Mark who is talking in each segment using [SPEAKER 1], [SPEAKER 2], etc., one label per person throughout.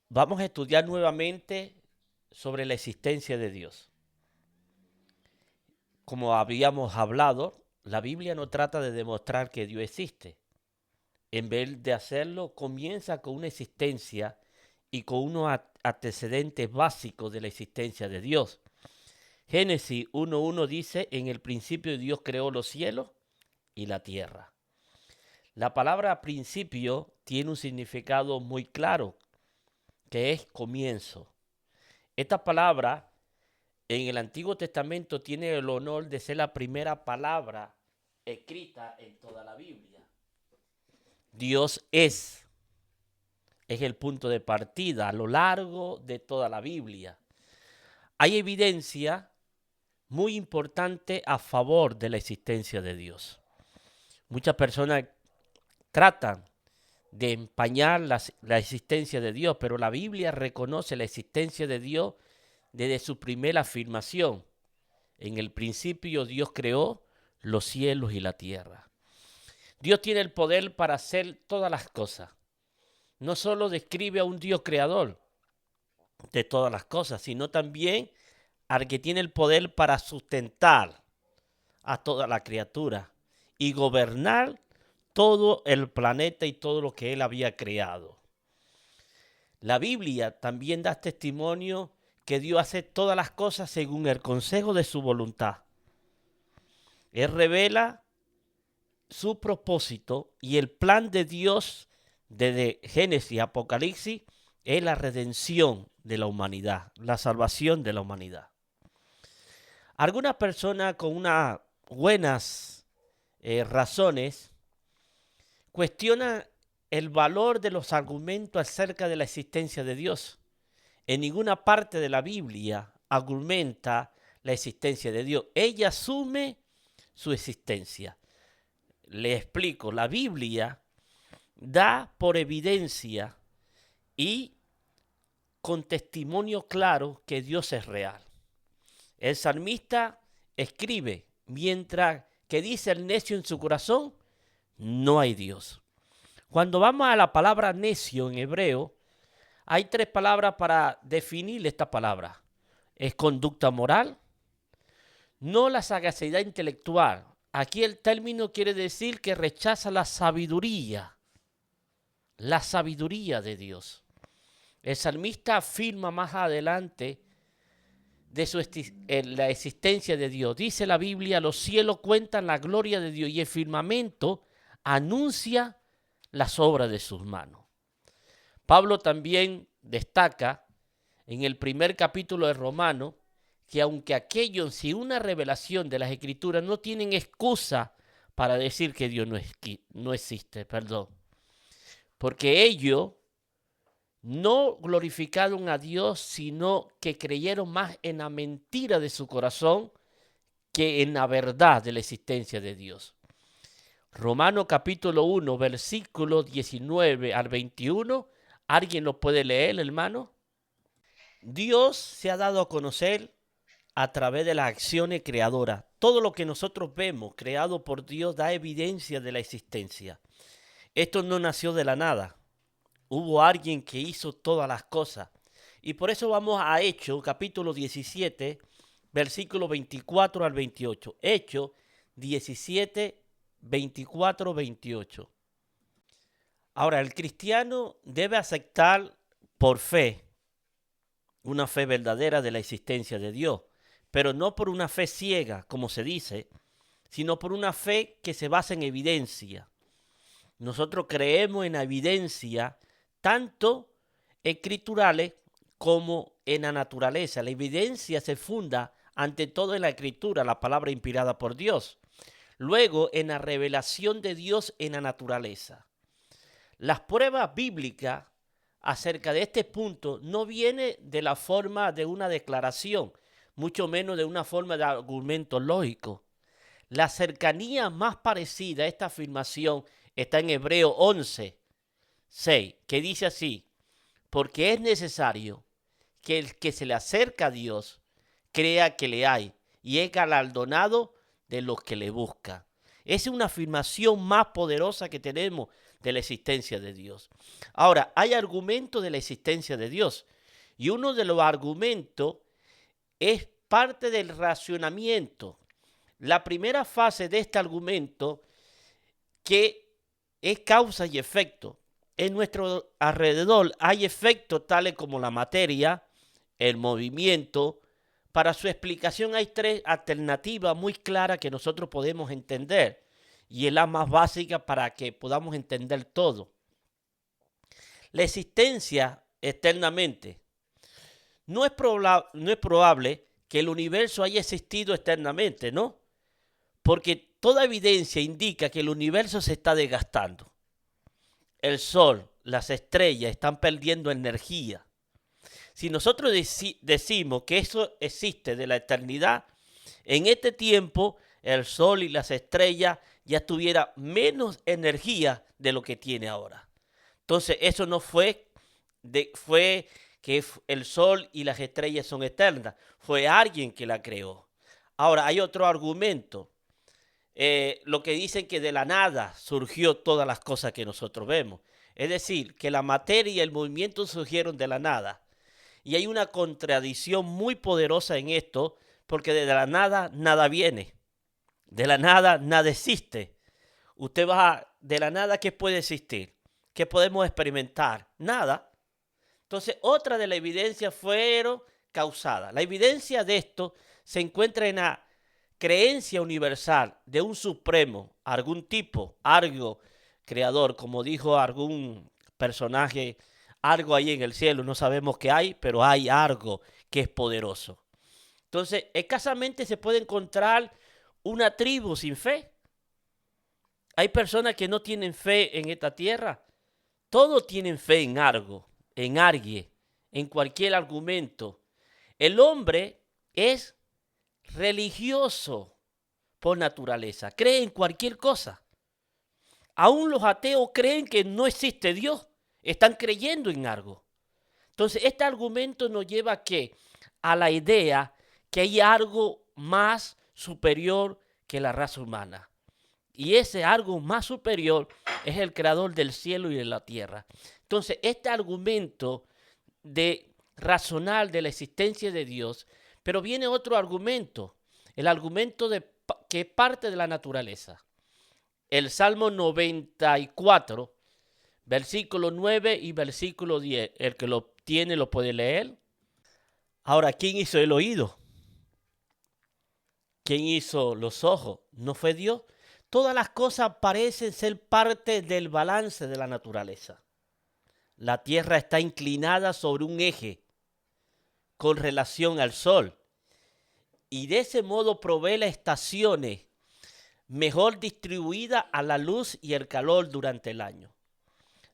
[SPEAKER 1] Vamos a estudiar nuevamente sobre la existencia de Dios. Como habíamos hablado, la Biblia no trata de demostrar que Dios existe. En vez de hacerlo, comienza con una existencia y con unos antecedentes básicos de la existencia de Dios. Génesis 1.1 dice, en el principio Dios creó los cielos y la tierra. La palabra principio tiene un significado muy claro, que es comienzo. Esta palabra en el Antiguo Testamento tiene el honor de ser la primera palabra escrita en toda la Biblia. Dios es el punto de partida a lo largo de toda la Biblia. Hay evidencia muy importante a favor de la existencia de Dios. Muchas personas tratan de empañar la existencia de Dios, pero la Biblia reconoce la existencia de Dios desde su primera afirmación. En el principio Dios creó los cielos y la tierra. Dios tiene el poder para hacer todas las cosas. No solo describe a un Dios creador de todas las cosas, sino también al que tiene el poder para sustentar a toda la criatura y gobernar todo el planeta y todo lo que él había creado. La Biblia también da testimonio que Dios hace todas las cosas según el consejo de su voluntad. Él revela su propósito y el plan de Dios desde Génesis a Apocalipsis es la redención de la humanidad, la salvación de la humanidad. Algunas personas con unas buenas razones cuestionan el valor de los argumentos acerca de la existencia de Dios. En ninguna parte de la Biblia argumenta la existencia de Dios. Ella asume su existencia. Le explico, la Biblia da por evidencia y con testimonio claro que Dios es real. El salmista escribe, mientras que dice el necio en su corazón, no hay Dios. Cuando vamos a la palabra necio en hebreo, hay tres palabras para definir esta palabra. Es conducta moral, no la sagacidad intelectual. Aquí el término quiere decir que rechaza la sabiduría de Dios. El salmista afirma más adelante de la existencia de Dios. Dice la Biblia, los cielos cuentan la gloria de Dios y el firmamento anuncia las obras de sus manos. Pablo también destaca en el primer capítulo de Romanos que aunque aquellos sin una revelación de las Escrituras no tienen excusa para decir que Dios no existe, porque ellos no glorificaron a Dios, sino que creyeron más en la mentira de su corazón que en la verdad de la existencia de Dios. Romanos capítulo 1, versículo 19 al 21. ¿Alguien lo puede leer, hermano? Dios se ha dado a conocer a través de las acciones creadoras. Todo lo que nosotros vemos creado por Dios da evidencia de la existencia. Esto no nació de la nada. Hubo alguien que hizo todas las cosas. Y por eso vamos a Hechos, capítulo 17, versículo 24 al 28. Hechos 17, 24, 28. Ahora, el cristiano debe aceptar por fe, una fe verdadera de la existencia de Dios, pero no por una fe ciega, como se dice, sino por una fe que se basa en evidencia. Nosotros creemos en la evidencia tanto escriturales como en la naturaleza. La evidencia se funda ante todo en la escritura, la palabra inspirada por Dios. Luego en la revelación de Dios en la naturaleza. Las pruebas bíblicas acerca de este punto no vienen de la forma de una declaración, mucho menos de una forma de argumento lógico. La cercanía más parecida a esta afirmación está en Hebreo 11, 6, que dice así, porque es necesario que el que se le acerca a Dios crea que le hay y es galardonado de los que le buscan. Esa es una afirmación más poderosa que tenemos de la existencia de Dios. Ahora, hay argumentos de la existencia de Dios. Y uno de los argumentos es parte del racionamiento. La primera fase de este argumento, que es causa y efecto. En nuestro alrededor hay efectos tales como la materia, el movimiento. Para su explicación hay tres alternativas muy claras que nosotros podemos entender. Y es la más básica para que podamos entender todo. La existencia eternamente. No es probable que el universo haya existido eternamente, ¿no? Porque toda evidencia indica que el universo se está desgastando. El sol, las estrellas están perdiendo energía. Si nosotros decimos que eso existe de la eternidad, en este tiempo el sol y las estrellas ya tuvieran menos energía de lo que tiene ahora. Entonces eso no fue que el sol y las estrellas son eternas, fue alguien que la creó. Ahora hay otro argumento, lo que dicen que de la nada surgió todas las cosas que nosotros vemos. Es decir, que la materia y el movimiento surgieron de la nada. Y hay una contradicción muy poderosa en esto, porque de la nada nada viene. De la nada nada existe. Usted va de la nada, ¿qué puede existir? ¿Qué podemos experimentar? Nada. Entonces, otra de las evidencias fueron causadas. La evidencia de esto se encuentra en la creencia universal de un supremo, algún tipo, algo creador, como dijo algún personaje, algo ahí en el cielo, no sabemos qué hay, pero hay algo que es poderoso. Entonces, escasamente se puede encontrar una tribu sin fe. Hay personas que no tienen fe en esta tierra. Todos tienen fe en algo, en alguien, en cualquier argumento. El hombre es religioso por naturaleza, cree en cualquier cosa. Aún los ateos creen que no existe Dios, están creyendo en algo. Entonces, este argumento nos lleva ¿a qué? A la idea que hay algo más superior que la raza humana. Y ese algo más superior es el creador del cielo y de la tierra. Entonces, este argumento de racional de la existencia de Dios, pero viene otro argumento, el argumento que es parte de la naturaleza. El Salmo 94, versículo 9 y versículo 10. El que lo tiene lo puede leer. Ahora, ¿quién hizo el oído? ¿Quién hizo los ojos? ¿No fue Dios? Todas las cosas parecen ser parte del balance de la naturaleza. La tierra está inclinada sobre un eje con relación al sol, y de ese modo provee las estaciones mejor distribuidas a la luz y el calor durante el año.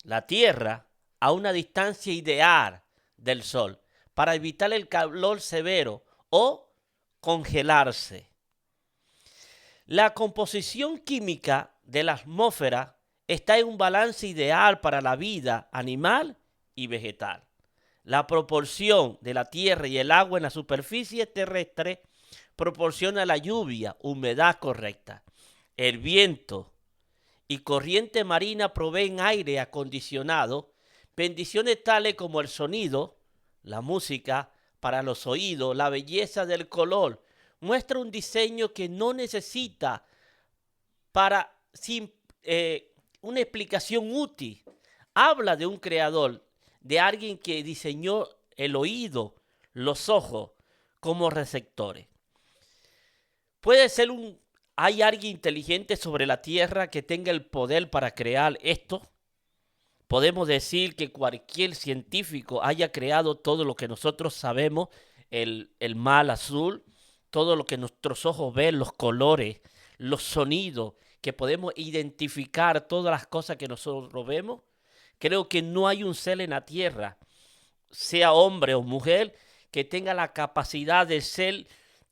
[SPEAKER 1] La tierra a una distancia ideal del sol para evitar el calor severo o congelarse. La composición química de la atmósfera está en un balance ideal para la vida animal y vegetal. La proporción de la tierra y el agua en la superficie terrestre proporciona la lluvia, humedad correcta. El viento y corriente marina proveen aire acondicionado, bendiciones tales como el sonido, la música para los oídos, la belleza del color. Muestra un diseño que no necesita una explicación útil. Habla de un creador, de alguien que diseñó el oído, los ojos como receptores. ¿Hay alguien inteligente sobre la tierra que tenga el poder para crear esto? Podemos decir que cualquier científico haya creado todo lo que nosotros sabemos, el mar azul, todo lo que nuestros ojos ven, los colores, los sonidos, que podemos identificar todas las cosas que nosotros vemos. Creo que no hay un ser en la tierra, sea hombre o mujer, que tenga la capacidad de ser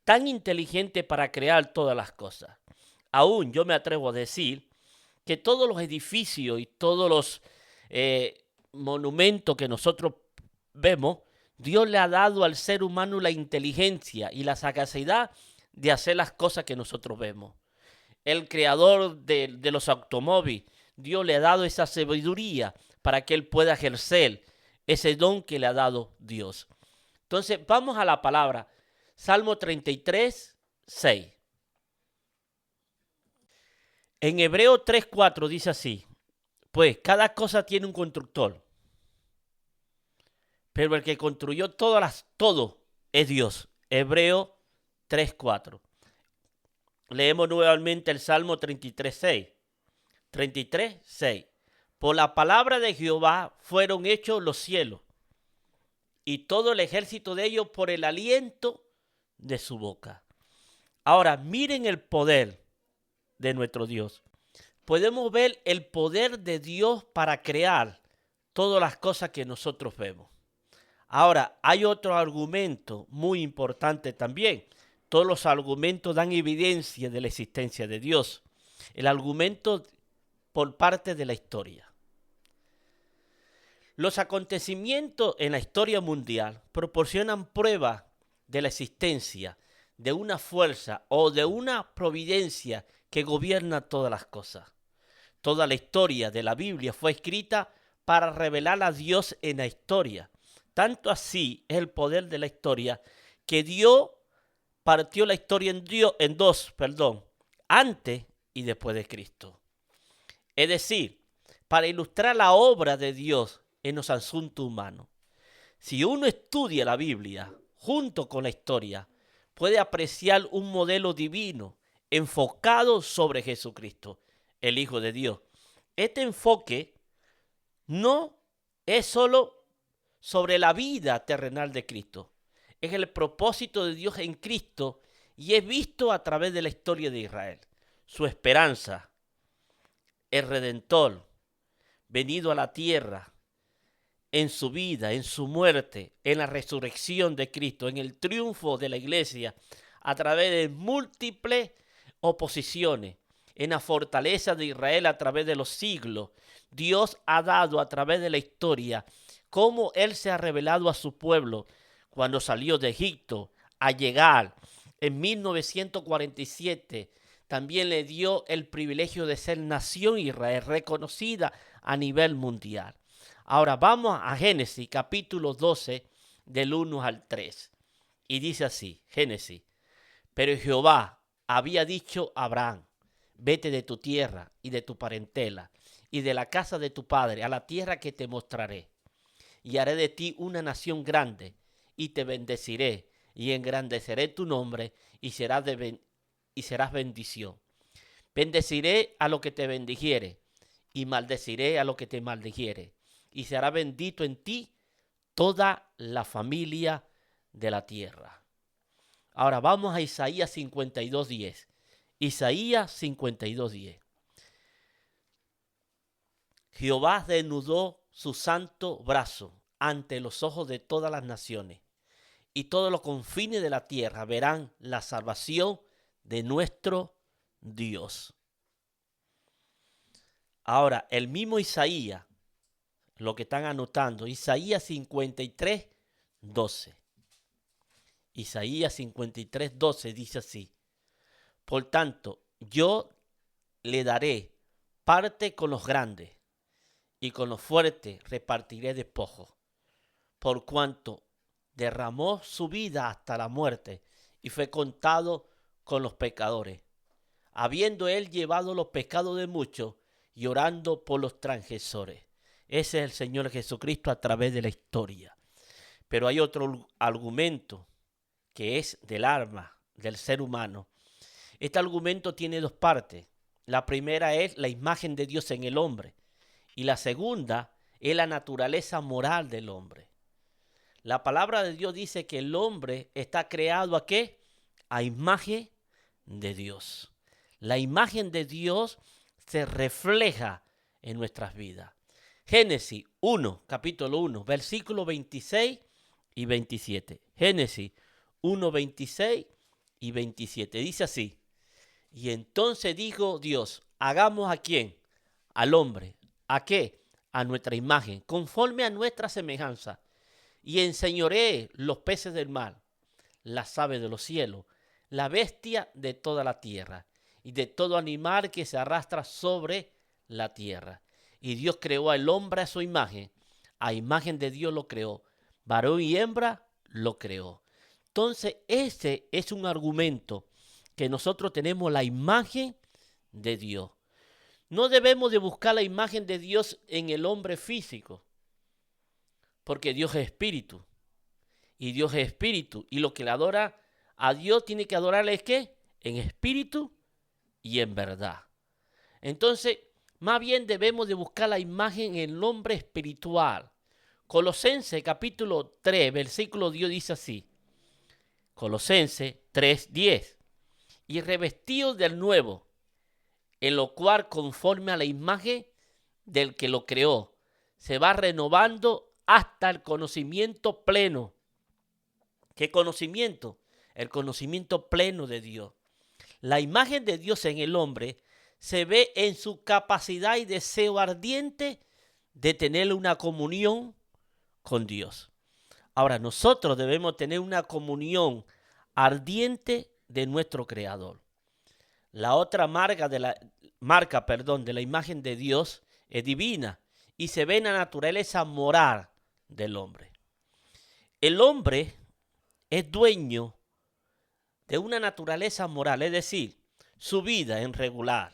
[SPEAKER 1] tan inteligente para crear todas las cosas. Aún yo me atrevo a decir que todos los edificios y todos los monumentos que nosotros vemos, Dios le ha dado al ser humano la inteligencia y la sagacidad de hacer las cosas que nosotros vemos. El creador de los automóviles Dios le ha dado esa sabiduría para que él pueda ejercer ese don que le ha dado Dios. Entonces, vamos a la palabra. Salmo 33, 6. En Hebreo 3:4 dice así: pues cada cosa tiene un constructor, pero el que construyó todo es Dios. Hebreo 3:4. Leemos nuevamente el Salmo 33:6. 33:6. Por la palabra de Jehová fueron hechos los cielos, y todo el ejército de ellos por el aliento de su boca. Ahora, miren el poder de nuestro Dios. Podemos ver el poder de Dios para crear todas las cosas que nosotros vemos. Ahora, hay otro argumento muy importante también. Todos los argumentos dan evidencia de la existencia de Dios. El argumento por parte de la historia. Los acontecimientos en la historia mundial proporcionan pruebas de la existencia de una fuerza o de una providencia que gobierna todas las cosas. Toda la historia de la Biblia fue escrita para revelar a Dios en la historia. Tanto así es el poder de la historia que Dios partió la historia en dos, antes y después de Cristo. Es decir, para ilustrar la obra de Dios en los asuntos humanos. Si uno estudia la Biblia junto con la historia, puede apreciar un modelo divino enfocado sobre Jesucristo, el Hijo de Dios. Este enfoque no es solo sobre la vida terrenal de Cristo, es el propósito de Dios en Cristo y es visto a través de la historia de Israel. Su esperanza, el Redentor, venido a la tierra, en su vida, en su muerte, en la resurrección de Cristo, en el triunfo de la iglesia, a través de múltiples oposiciones, en la fortaleza de Israel a través de los siglos. Dios ha dado a través de la historia cómo Él se ha revelado a su pueblo cuando salió de Egipto a llegar en 1947. También le dio el privilegio de ser nación Israel, reconocida a nivel mundial. Ahora vamos a Génesis capítulo 12 del 1 al 3. Y dice así, Génesis: pero Jehová había dicho a Abraham: vete de tu tierra y de tu parentela y de la casa de tu padre a la tierra que te mostraré. Y haré de ti una nación grande y te bendeciré y engrandeceré tu nombre y serás bendición. Bendeciré a lo que te bendijere y maldeciré a lo que te maldijere. Y será bendito en ti toda la familia de la tierra. Ahora vamos a Isaías 52:10. Isaías 52:10. Jehová desnudó su santo brazo ante los ojos de todas las naciones, y todos los confines de la tierra verán la salvación de nuestro Dios. Ahora, el mismo Isaías, lo que están anotando, Isaías 53:12. Isaías 53:12 dice así: por tanto, yo le daré parte con los grandes, y con los fuertes repartiré despojos, por cuanto derramó su vida hasta la muerte y fue contado con los pecadores, habiendo él llevado los pecados de muchos y orando por los transgresores. Ese es el Señor Jesucristo a través de la historia. Pero hay otro argumento que es del alma del ser humano. Este argumento tiene dos partes. La primera es la imagen de Dios en el hombre y la segunda es la naturaleza moral del hombre. La palabra de Dios dice que el hombre está creado ¿a qué? A imagen de Dios. La imagen de Dios se refleja en nuestras vidas. Génesis 1, capítulo 1, versículos 26 y 27. Génesis 1, 26 y 27. Dice así: y entonces dijo Dios: hagamos ¿a quién? Al hombre. ¿A qué? A nuestra imagen, conforme a nuestra semejanza. Y enseñoree los peces del mar, las aves de los cielos, la bestia de toda la tierra, y de todo animal que se arrastra sobre la tierra. Y Dios creó al hombre a su imagen. A imagen de Dios lo creó. Varón y hembra lo creó. Entonces, ese es un argumento que nosotros tenemos la imagen de Dios. No debemos de buscar la imagen de Dios en el hombre físico, porque Dios es espíritu. Y Dios es espíritu. Y lo que le adora a Dios tiene que adorarle es ¿qué? En espíritu y en verdad. Entonces, más bien debemos de buscar la imagen en el hombre espiritual. Colosenses capítulo 3, versículo 10 dice así. Colosenses 3:10. Y revestidos del nuevo, en lo cual conforme a la imagen del que lo creó, se va renovando hasta el conocimiento pleno. ¿Qué conocimiento? El conocimiento pleno de Dios. La imagen de Dios en el hombre se ve en su capacidad y deseo ardiente de tener una comunión con Dios. Ahora, nosotros debemos tener una comunión ardiente de nuestro Creador. La otra marca de la imagen de Dios es divina y se ve en la naturaleza moral del hombre. El hombre es dueño de una naturaleza moral, es decir, su vida en regular.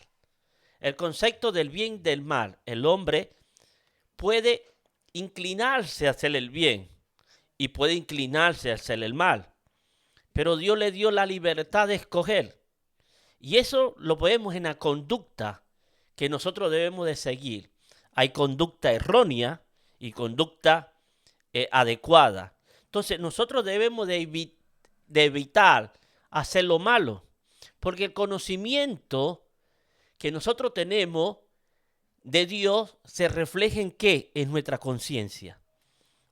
[SPEAKER 1] El concepto del bien y del mal. El hombre puede inclinarse a hacer el bien y puede inclinarse a hacer el mal. Pero Dios le dio la libertad de escoger. Y eso lo vemos en la conducta que nosotros debemos de seguir. Hay conducta errónea y conducta adecuada. Entonces nosotros debemos de evitar hacer lo malo. Porque el conocimiento que nosotros tenemos de Dios se refleja en ¿qué? En nuestra conciencia.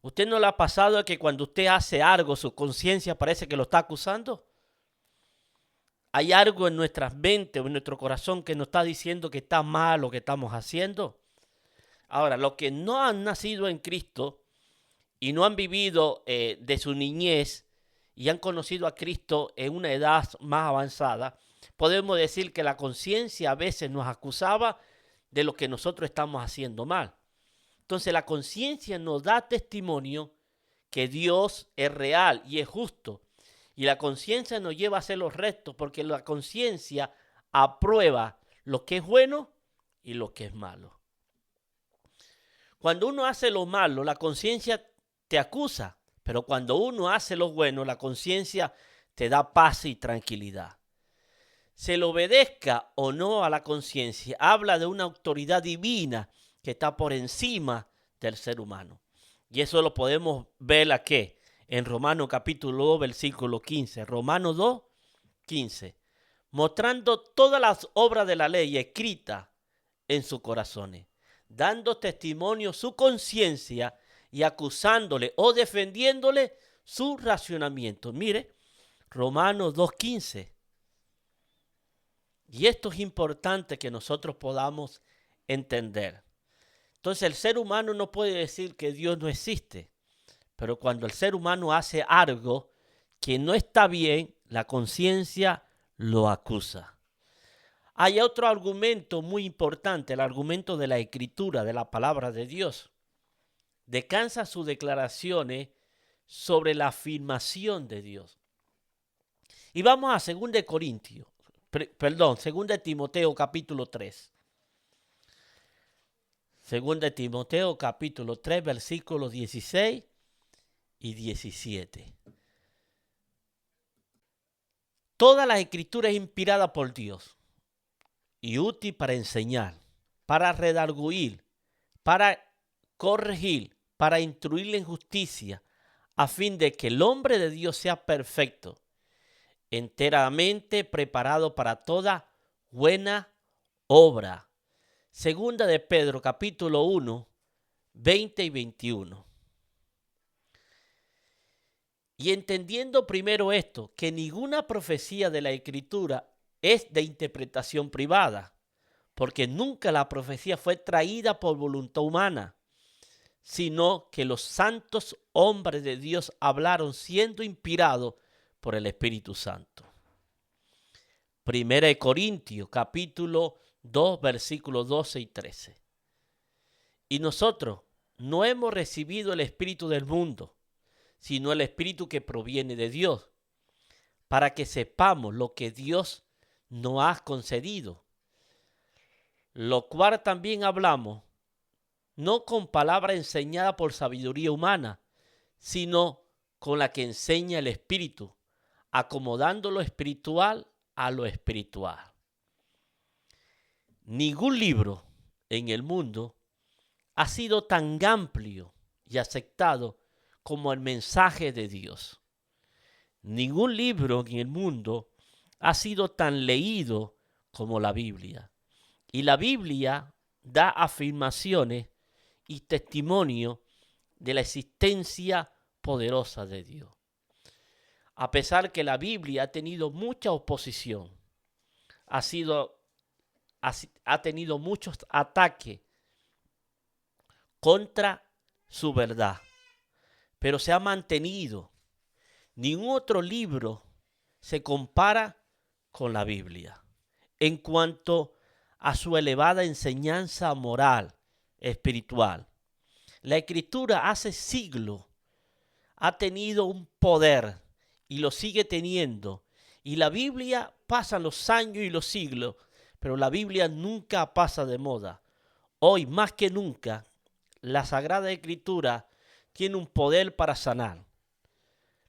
[SPEAKER 1] ¿Usted no le ha pasado que cuando usted hace algo, su conciencia parece que lo está acusando? ¿Hay algo en nuestras mentes o en nuestro corazón que nos está diciendo que está mal lo que estamos haciendo? Ahora, los que no han nacido en Cristo y no han vivido de su niñez y han conocido a Cristo en una edad más avanzada, podemos decir que la conciencia a veces nos acusaba de lo que nosotros estamos haciendo mal. Entonces la conciencia nos da testimonio que Dios es real y es justo. Y la conciencia nos lleva a hacer los rectos porque la conciencia aprueba lo que es bueno y lo que es malo. Cuando uno hace lo malo, la conciencia te acusa, pero cuando uno hace lo bueno, la conciencia te da paz y tranquilidad. Se le obedezca o no a la conciencia, habla de una autoridad divina que está por encima del ser humano. Y eso lo podemos ver aquí, en Romanos capítulo 2, versículo 15. Romanos 2, 15. Mostrando todas las obras de la ley escritas en sus corazones, dando testimonio su conciencia y acusándole o defendiéndole su racionamiento. Mire, Romanos 2, 15. Y esto es importante que nosotros podamos entender. Entonces el ser humano no puede decir que Dios no existe, pero cuando el ser humano hace algo que no está bien, la conciencia lo acusa. Hay otro argumento muy importante, el argumento de la Escritura, de la palabra de Dios. Descansa sus declaraciones sobre la afirmación de Dios. Y vamos a 2 Timoteo capítulo 3. 2 Timoteo capítulo 3, versículos 16 y 17. Toda la escritura es inspirada por Dios y útil para enseñar, para redarguir, para corregir, para instruir en justicia, a fin de que el hombre de Dios sea perfecto, enteramente preparado para toda buena obra. Segunda de Pedro, capítulo 1, 20 y 21. Y entendiendo primero esto, que ninguna profecía de la Escritura es de interpretación privada, porque nunca la profecía fue traída por voluntad humana, sino que los santos hombres de Dios hablaron siendo inspirados por el Espíritu Santo. Primera de Corintios, capítulo 2, versículos 12 y 13. Y nosotros no hemos recibido el espíritu del mundo, sino el espíritu que proviene de Dios, para que sepamos lo que Dios nos ha concedido, lo cual también hablamos, no con palabra enseñada por sabiduría humana, sino con la que enseña el Espíritu, acomodando lo espiritual a lo espiritual. Ningún libro en el mundo ha sido tan amplio y aceptado como el mensaje de Dios. Ningún libro en el mundo ha sido tan leído como la Biblia. Y la Biblia da afirmaciones y testimonio de la existencia poderosa de Dios. A pesar que la Biblia ha tenido mucha oposición, ha tenido muchos ataques contra su verdad, pero se ha mantenido. Ningún otro libro se compara con la Biblia en cuanto a su elevada enseñanza moral, espiritual. La Escritura hace siglos ha tenido un poder y lo sigue teniendo. Y la Biblia pasa los años y los siglos, pero la Biblia nunca pasa de moda. Hoy más que nunca, la Sagrada Escritura tiene un poder para sanar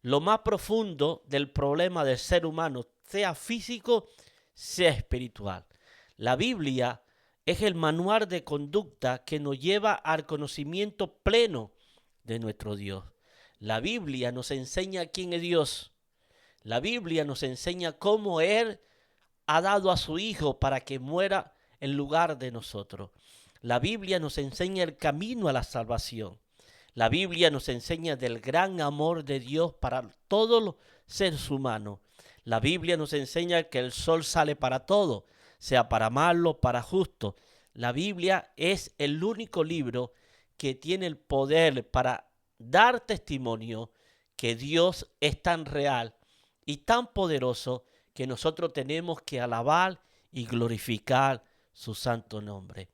[SPEAKER 1] lo más profundo del problema del ser humano, sea físico, sea espiritual. La Biblia es el manual de conducta que nos lleva al conocimiento pleno de nuestro Dios. La Biblia nos enseña quién es Dios. La Biblia nos enseña cómo Él ha dado a su Hijo para que muera en lugar de nosotros. La Biblia nos enseña el camino a la salvación. La Biblia nos enseña del gran amor de Dios para todos los seres humanos. La Biblia nos enseña que el sol sale para todo, sea para malo, para justo. La Biblia es el único libro que tiene el poder para dar testimonio que Dios es tan real y tan poderoso que nosotros tenemos que alabar y glorificar su santo nombre.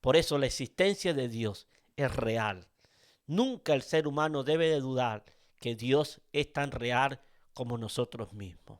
[SPEAKER 1] Por eso la existencia de Dios es real. Nunca el ser humano debe de dudar que Dios es tan real como nosotros mismos.